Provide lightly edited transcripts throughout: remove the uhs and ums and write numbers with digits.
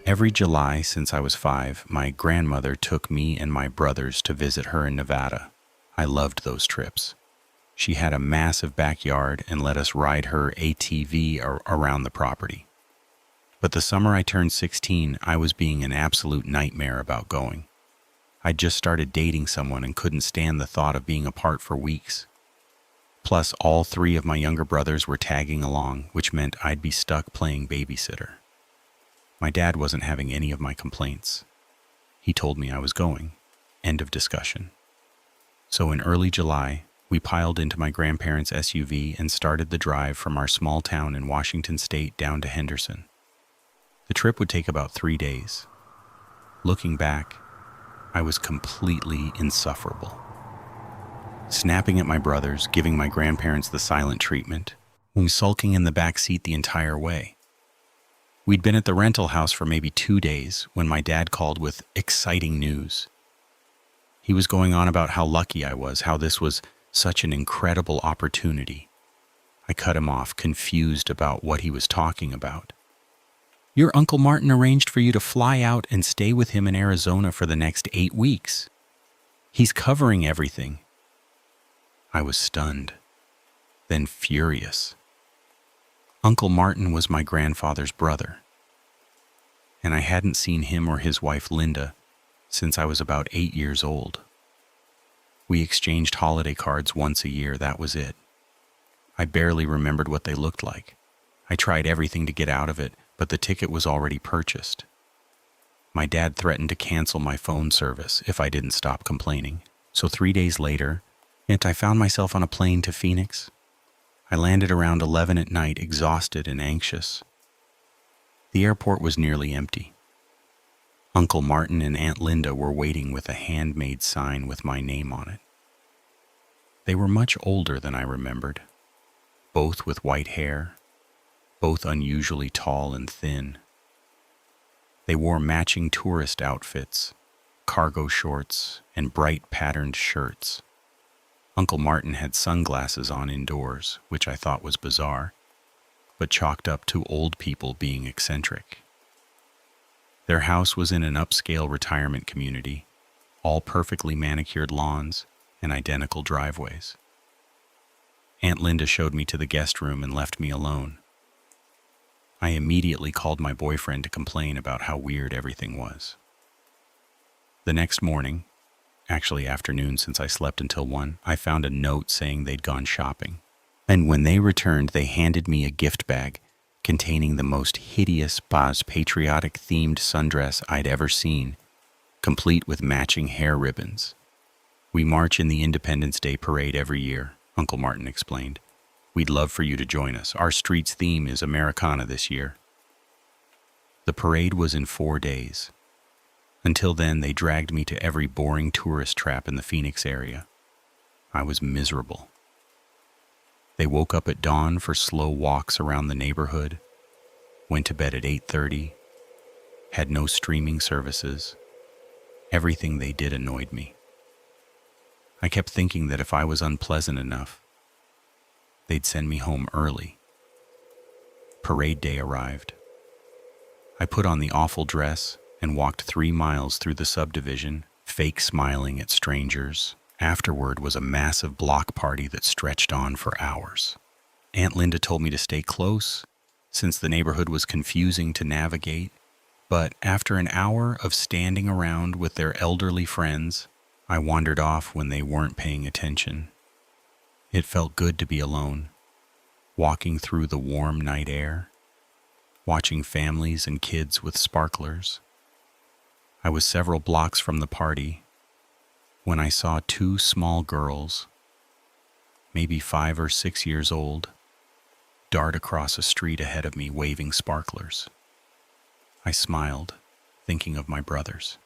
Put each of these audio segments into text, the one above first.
Every July since I was 5, my grandmother took me and my brothers to visit her in Nevada. I loved those trips. She had a massive backyard and let us ride her ATV around the property. But the summer I turned 16, I was being an absolute nightmare about going. I'd just started dating someone and couldn't stand the thought of being apart for weeks. Plus, all 3 of my younger brothers were tagging along, which meant I'd be stuck playing babysitter. My dad wasn't having any of my complaints. He told me I was going. End of discussion. So in early July, we piled into my grandparents' SUV and started the drive from our small town in Washington State down to Henderson. The trip would take about 3 days. Looking back, I was completely insufferable. Snapping at my brothers, giving my grandparents the silent treatment, and sulking in the back seat the entire way. We'd been at the rental house for maybe 2 days when my dad called with exciting news. He was going on about how lucky I was, how this was such an incredible opportunity. I cut him off, confused about what he was talking about. Your Uncle Martin arranged for you to fly out and stay with him in Arizona for the next 8 weeks. He's covering everything. I was stunned, then furious. Uncle Martin was my grandfather's brother, and I hadn't seen him or his wife Linda since I was about 8 years old. We exchanged holiday cards once a year, that was it. I barely remembered what they looked like. I tried everything to get out of it, but the ticket was already purchased. My dad threatened to cancel my phone service if I didn't stop complaining. So 3 days later, I found myself on a plane to Phoenix. I landed around 11 at night, exhausted and anxious. The airport was nearly empty. Uncle Martin and Aunt Linda were waiting with a handmade sign with my name on it. They were much older than I remembered, both with white hair, both unusually tall and thin. They wore matching tourist outfits, cargo shorts, and bright patterned shirts. Uncle Martin had sunglasses on indoors, which I thought was bizarre, but chalked up to old people being eccentric. Their house was in an upscale retirement community, all perfectly manicured lawns and identical driveways. Aunt Linda showed me to the guest room and left me alone. I immediately called my boyfriend to complain about how weird everything was. The next morning, actually afternoon since I slept until 1, I found a note saying they'd gone shopping. And when they returned, they handed me a gift bag containing the most hideous patriotic-themed sundress I'd ever seen, complete with matching hair ribbons. We march in the Independence Day parade every year, Uncle Martin explained. We'd love for you to join us. Our street's theme is Americana this year. The parade was in 4 days. Until then, they dragged me to every boring tourist trap in the Phoenix area. I was miserable. They woke up at dawn for slow walks around the neighborhood, went to bed at 8:30, had no streaming services. Everything they did annoyed me. I kept thinking that if I was unpleasant enough, they'd send me home early. Parade day arrived. I put on the awful dress and walked 3 miles through the subdivision, fake smiling at strangers. Afterward was a massive block party that stretched on for hours. Aunt Linda told me to stay close, since the neighborhood was confusing to navigate, but after an hour of standing around with their elderly friends, I wandered off when they weren't paying attention. It felt good to be alone, walking through the warm night air, watching families and kids with sparklers. I was several blocks from the party when I saw 2 small girls, maybe 5 or 6 years old, dart across a street ahead of me waving sparklers. I smiled, thinking of my brothers.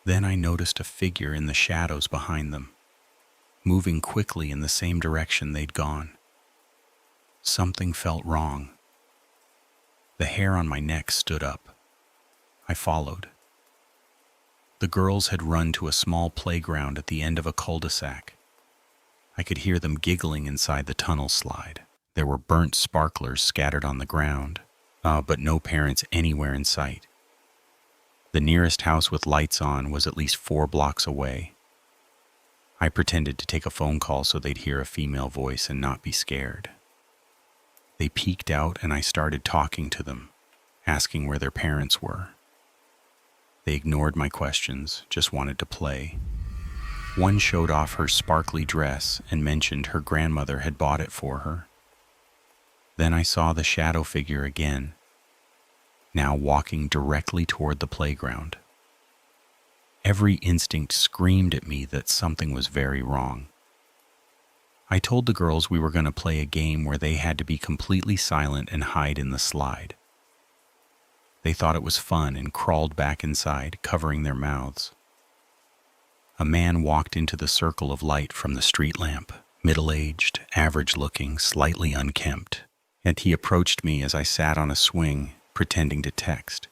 Then I noticed a figure in the shadows behind them, moving quickly in the same direction they'd gone. Something felt wrong. The hair on my neck stood up. I followed. The girls had run to a small playground at the end of a cul-de-sac. I could hear them giggling inside the tunnel slide. There were burnt sparklers scattered on the ground, but no parents anywhere in sight. The nearest house with lights on was at least 4 blocks away. I pretended to take a phone call so they'd hear a female voice and not be scared. They peeked out and I started talking to them, asking where their parents were. They ignored my questions, just wanted to play. One showed off her sparkly dress and mentioned her grandmother had bought it for her. Then I saw the shadow figure again, now walking directly toward the playground. Every instinct screamed at me that something was very wrong. I told the girls we were going to play a game where they had to be completely silent and hide in the slide. They thought it was fun and crawled back inside, covering their mouths. A man walked into the circle of light from the street lamp, middle-aged, average-looking, slightly unkempt, and he approached me as I sat on a swing, pretending to text.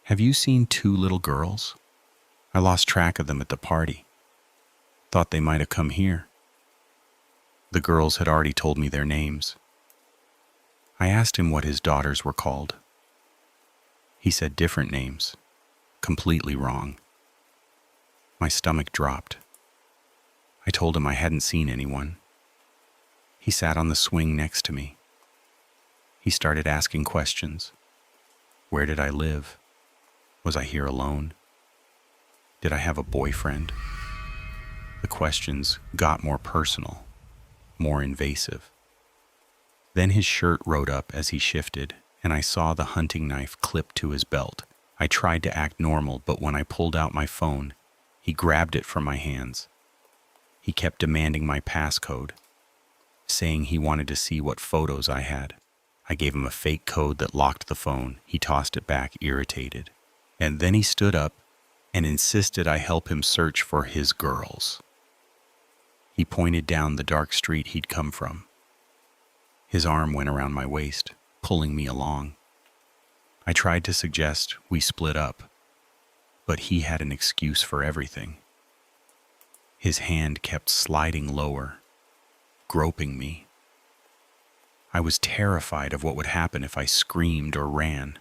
"Have you seen 2 little girls? I lost track of them at the party. Thought they might have come here." The girls had already told me their names. I asked him what his daughters were called. He said different names, completely wrong. My stomach dropped. I told him I hadn't seen anyone. He sat on the swing next to me. He started asking questions. Where did I live? Was I here alone? Did I have a boyfriend? The questions got more personal, more invasive. Then his shirt rode up as he shifted, and I saw the hunting knife clipped to his belt. I tried to act normal, but when I pulled out my phone, he grabbed it from my hands. He kept demanding my passcode, saying he wanted to see what photos I had. I gave him a fake code that locked the phone. He tossed it back, irritated. And then he stood up and insisted I help him search for his girls. He pointed down the dark street he'd come from. His arm went around my waist, pulling me along. I tried to suggest we split up, but he had an excuse for everything. His hand kept sliding lower, groping me. I was terrified of what would happen if I screamed or ran.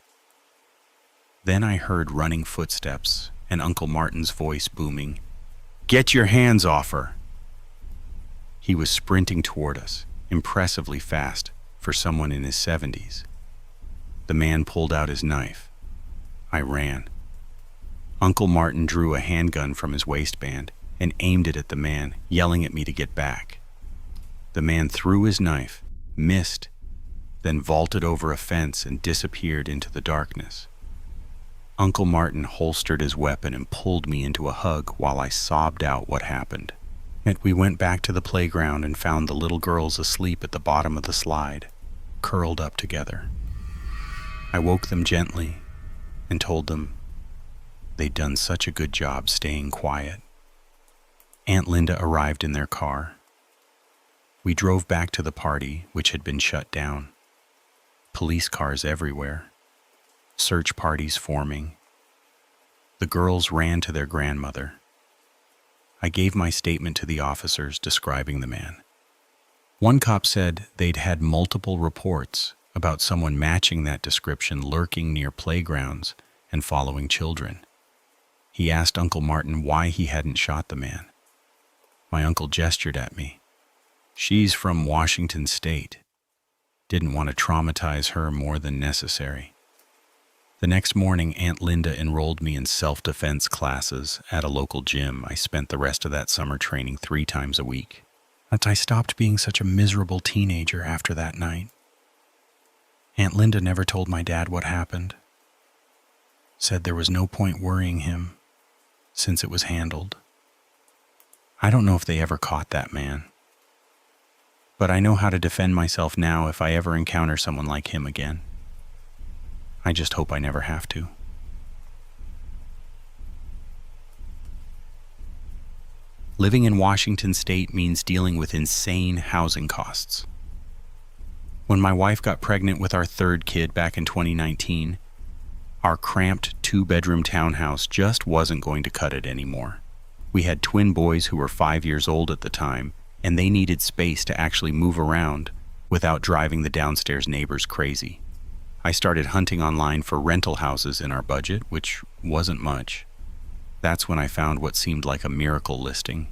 Then I heard running footsteps and Uncle Martin's voice booming, "Get your hands off her!" He was sprinting toward us, impressively fast for someone in his 70s. The man pulled out his knife. I ran. Uncle Martin drew a handgun from his waistband and aimed it at the man, yelling at me to get back. The man threw his knife, missed, then vaulted over a fence and disappeared into the darkness. Uncle Martin holstered his weapon and pulled me into a hug while I sobbed out what happened. And we went back to the playground and found the little girls asleep at the bottom of the slide, curled up together. I woke them gently and told them they'd done such a good job staying quiet. Aunt Linda arrived in their car. We drove back to the party, which had been shut down. Police cars everywhere. Search parties forming. The girls ran to their grandmother. I gave my statement to the officers describing the man. One cop said they'd had multiple reports about someone matching that description lurking near playgrounds and following children. He asked Uncle Martin why he hadn't shot the man. My uncle gestured at me. "She's from Washington State. Didn't want to traumatize her more than necessary." The next morning, Aunt Linda enrolled me in self-defense classes at a local gym. I spent the rest of that summer training 3 times a week. But I stopped being such a miserable teenager after that night. Aunt Linda never told my dad what happened. Said there was no point worrying him, since it was handled. I don't know if they ever caught that man. But I know how to defend myself now if I ever encounter someone like him again. I just hope I never have to. Living in Washington State means dealing with insane housing costs. When my wife got pregnant with our 3rd kid back in 2019, our cramped 2-bedroom townhouse just wasn't going to cut it anymore. We had twin boys who were 5 years old at the time, and they needed space to actually move around without driving the downstairs neighbors crazy. I started hunting online for rental houses in our budget, which wasn't much. That's when I found what seemed like a miracle listing.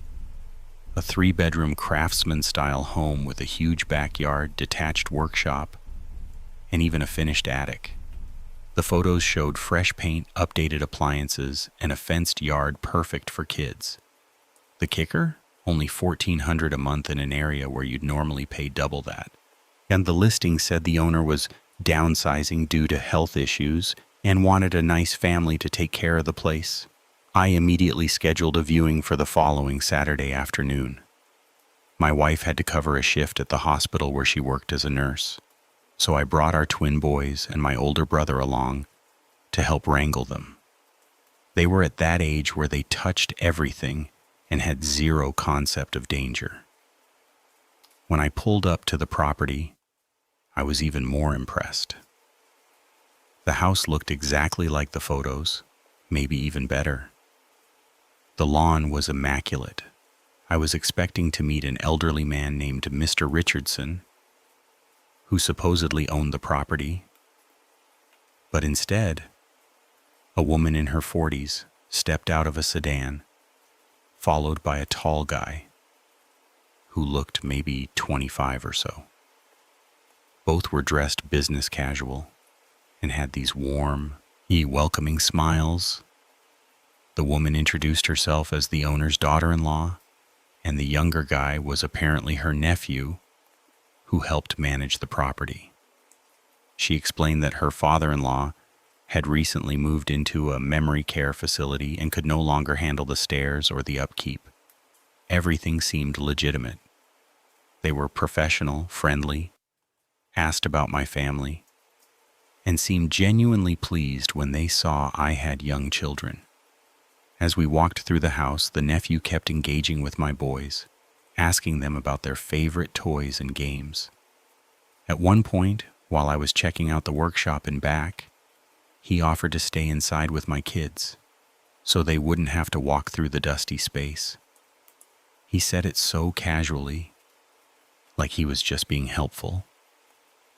A 3-bedroom craftsman-style home with a huge backyard, detached workshop, and even a finished attic. The photos showed fresh paint, updated appliances, and a fenced yard perfect for kids. The kicker? Only $1,400 a month in an area where you'd normally pay double that. And the listing said the owner was downsizing due to health issues and wanted a nice family to take care of the place. I immediately scheduled a viewing for the following Saturday afternoon. My wife had to cover a shift at the hospital where she worked as a nurse, so I brought our twin boys and my older brother along to help wrangle them. They were at that age where they touched everything and had zero concept of danger. When I pulled up to the property, I was even more impressed. The house looked exactly like the photos, maybe even better. The lawn was immaculate. I was expecting to meet an elderly man named Mr. Richardson, who supposedly owned the property. But instead, a woman in her 40s stepped out of a sedan, followed by a tall guy who looked maybe 25 or so. Both were dressed business casual and had these warm, welcoming smiles. The woman introduced herself as the owner's daughter-in-law, and the younger guy was apparently her nephew who helped manage the property. She explained that her father-in-law had recently moved into a memory care facility and could no longer handle the stairs or the upkeep. Everything seemed legitimate. They were professional, friendly, asked about my family, and seemed genuinely pleased when they saw I had young children. As we walked through the house, the nephew kept engaging with my boys, asking them about their favorite toys and games. At one point, while I was checking out the workshop and back, he offered to stay inside with my kids, so they wouldn't have to walk through the dusty space. He said it so casually, like he was just being helpful.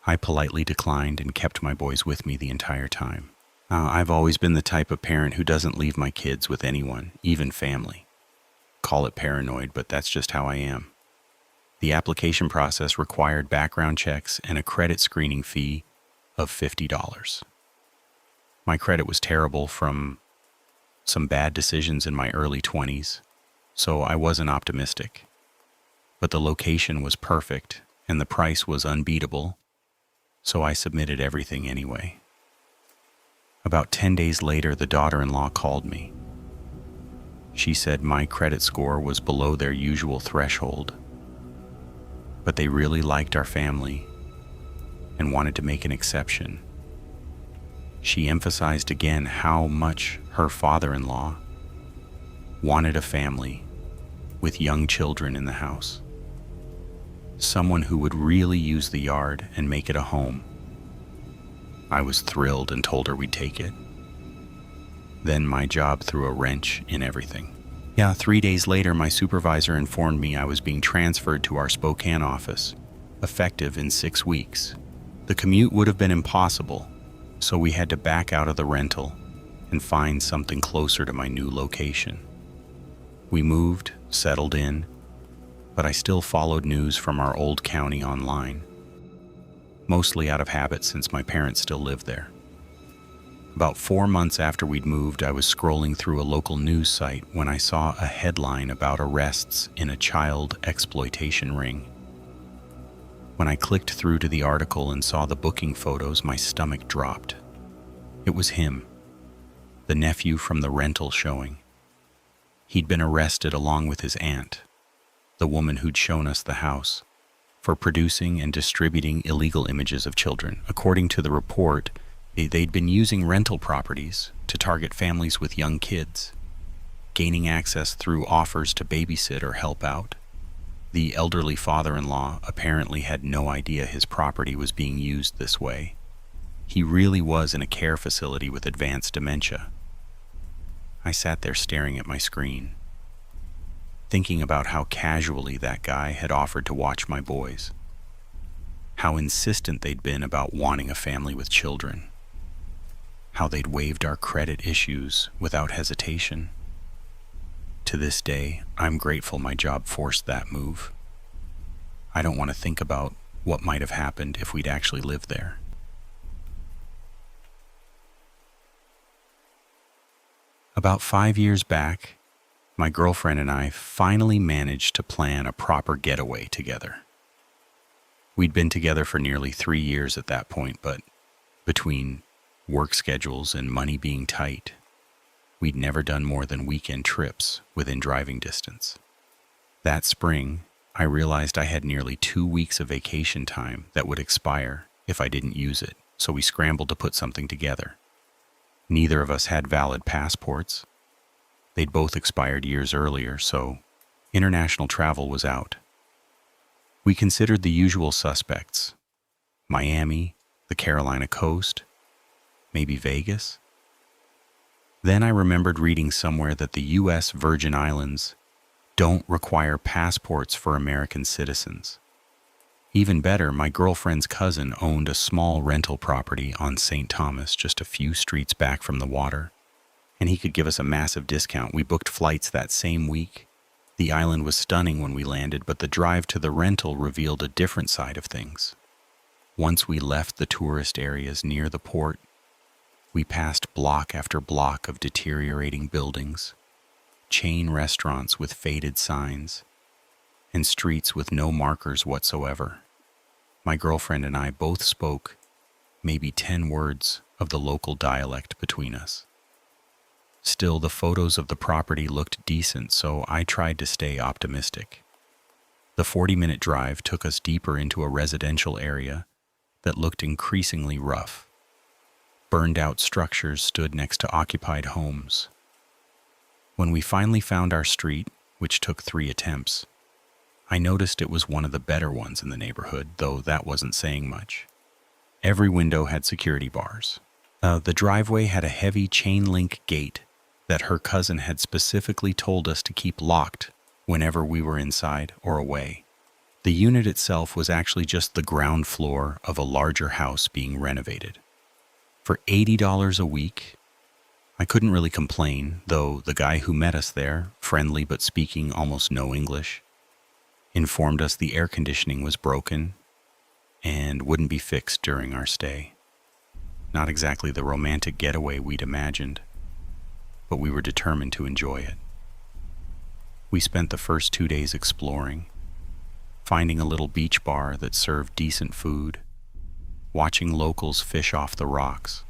I politely declined and kept my boys with me the entire time. I've always been the type of parent who doesn't leave my kids with anyone, even family. Call it paranoid, but that's just how I am. The application process required background checks and a credit screening fee of $50. My credit was terrible from some bad decisions in my early 20s, so I wasn't optimistic. But the location was perfect and the price was unbeatable, so I submitted everything anyway. About 10 days later, the daughter-in-law called me. She said my credit score was below their usual threshold, but they really liked our family and wanted to make an exception. She emphasized again how much her father-in-law wanted a family with young children in the house. Someone who would really use the yard and make it a home. I was thrilled and told her we'd take it. Then my job threw a wrench in everything. 3 days later, my supervisor informed me I was being transferred to our Spokane office, effective in 6 weeks. The commute would have been impossible, so we had to back out of the rental and find something closer to my new location. We moved, settled in, but I still followed news from our old county online, mostly out of habit since my parents still lived there. About 4 months after we'd moved, I was scrolling through a local news site when I saw a headline about arrests in a child exploitation ring. When I clicked through to the article and saw the booking photos, my stomach dropped. It was him, the nephew from the rental showing. He'd been arrested along with his aunt, the woman who'd shown us the house, for producing and distributing illegal images of children. According to the report, they'd been using rental properties to target families with young kids, gaining access through offers to babysit or help out. The elderly father-in-law apparently had no idea his property was being used this way. He really was in a care facility with advanced dementia. I sat there staring at my screen, thinking about how casually that guy had offered to watch my boys. how insistent they'd been about wanting a family with children, how they'd waived our credit issues without hesitation. To this day, I'm grateful my job forced that move. I don't want to think about what might have happened if we'd actually lived there. About 5 years back, my girlfriend and I finally managed to plan a proper getaway together. We'd been together for nearly 3 years at that point, but between work schedules and money being tight, we'd never done more than weekend trips within driving distance. That spring, I realized I had nearly 2 weeks of vacation time that would expire if I didn't use it, so we scrambled to put something together. Neither of us had valid passports. They'd both expired years earlier, so international travel was out. We considered the usual suspects: Miami, the Carolina coast, maybe Vegas. Then I remembered reading somewhere that the U.S. Virgin Islands don't require passports for American citizens. Even better, my girlfriend's cousin owned a small rental property on St. Thomas, just a few streets back from the water, and he could give us a massive discount. We booked flights that same week. The island was stunning when we landed, but the drive to the rental revealed a different side of things. Once we left the tourist areas near the port, we passed block after block of deteriorating buildings, chain restaurants with faded signs, and streets with no markers whatsoever. My girlfriend and I both spoke maybe 10 words of the local dialect between us. Still, the photos of the property looked decent, so I tried to stay optimistic. The 40-minute drive took us deeper into a residential area that looked increasingly rough. Burned-out structures stood next to occupied homes. When we finally found our street, which took 3 attempts, I noticed it was one of the better ones in the neighborhood, though that wasn't saying much. Every window had security bars. The driveway had a heavy chain-link gate that her cousin had specifically told us to keep locked whenever we were inside or away. The unit itself was actually just the ground floor of a larger house being renovated. For $80 a week, I couldn't really complain, though the guy who met us there, friendly but speaking almost no English, informed us the air conditioning was broken and wouldn't be fixed during our stay. Not exactly the romantic getaway we'd imagined, but we were determined to enjoy it. We spent the first 2 days exploring, finding a little beach bar that served decent food, watching locals fish off the rocks,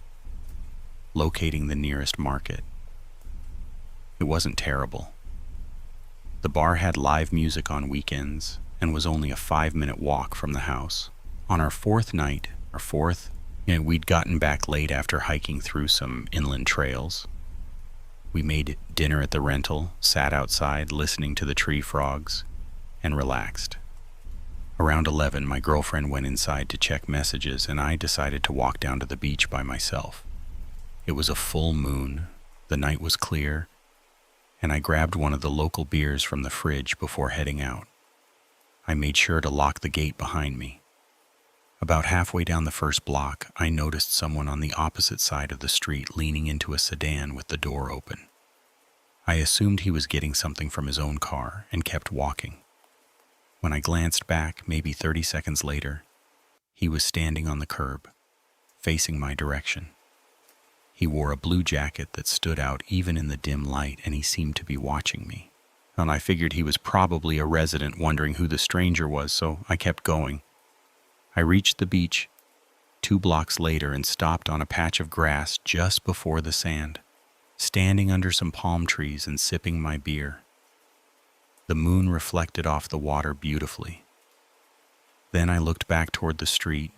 locating the nearest market. It wasn't terrible. The bar had live music on weekends and was only a 5-minute walk from the house. On our fourth night, we'd gotten back late after hiking through some inland trails. We made dinner at the rental, sat outside listening to the tree frogs, and relaxed. Around 11, my girlfriend went inside to check messages, and I decided to walk down to the beach by myself. It was a full moon, the night was clear, and I grabbed one of the local beers from the fridge before heading out. I made sure to lock the gate behind me. About halfway down the first block, I noticed someone on the opposite side of the street leaning into a sedan with the door open. I assumed he was getting something from his own car and kept walking. When I glanced back, maybe 30 seconds later, he was standing on the curb, facing my direction. He wore a blue jacket that stood out even in the dim light, and he seemed to be watching me. And I figured he was probably a resident wondering who the stranger was, so I kept going. I reached the beach 2 blocks later and stopped on a patch of grass just before the sand, standing under some palm trees and sipping my beer. The moon reflected off the water beautifully. Then I looked back toward the street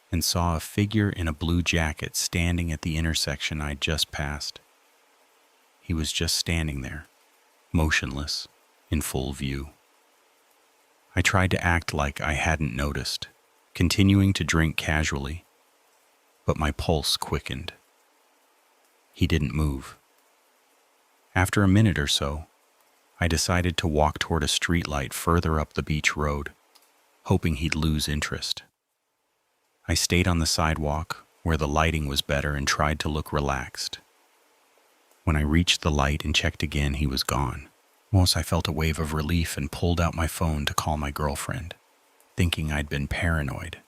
and saw a figure in a blue jacket standing at the intersection I'd just passed. He was just standing there, motionless, in full view. I tried to act like I hadn't noticed, continuing to drink casually, but my pulse quickened. He didn't move. After a minute or so, I decided to walk toward a streetlight further up the beach road, hoping he'd lose interest. I stayed on the sidewalk where the lighting was better and tried to look relaxed. When I reached the light and checked again, he was gone. Once I felt a wave of relief and pulled out my phone to call my girlfriend, thinking I'd been paranoid.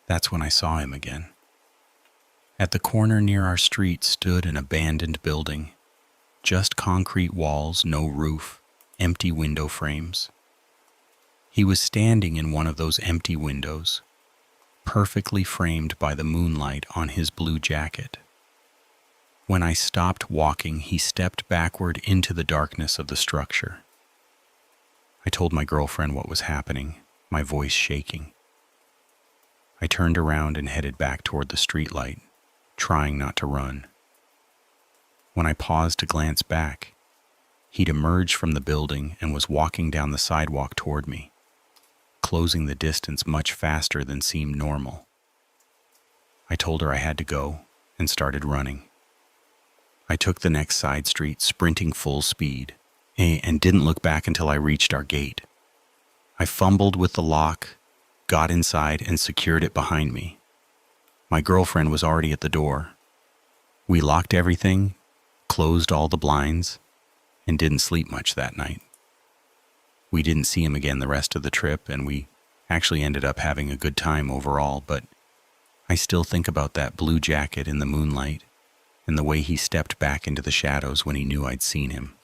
That's when I saw him again. At the corner near our street stood an abandoned building. Just concrete walls, no roof, empty window frames. He was standing in one of those empty windows, perfectly framed by the moonlight on his blue jacket. When I stopped walking, he stepped backward into the darkness of the structure. I told my girlfriend what was happening, my voice shaking. I turned around and headed back toward the streetlight, trying not to run. When I paused to glance back, he'd emerged from the building and was walking down the sidewalk toward me, closing the distance much faster than seemed normal. I told her I had to go and started running. I took the next side street, sprinting full speed, and didn't look back until I reached our gate. I fumbled with the lock, got inside, and secured it behind me. My girlfriend was already at the door. We locked everything, closed all the blinds, and didn't sleep much that night. We didn't see him again the rest of the trip, and we actually ended up having a good time overall, but I still think about that blue jacket in the moonlight and the way he stepped back into the shadows when he knew I'd seen him.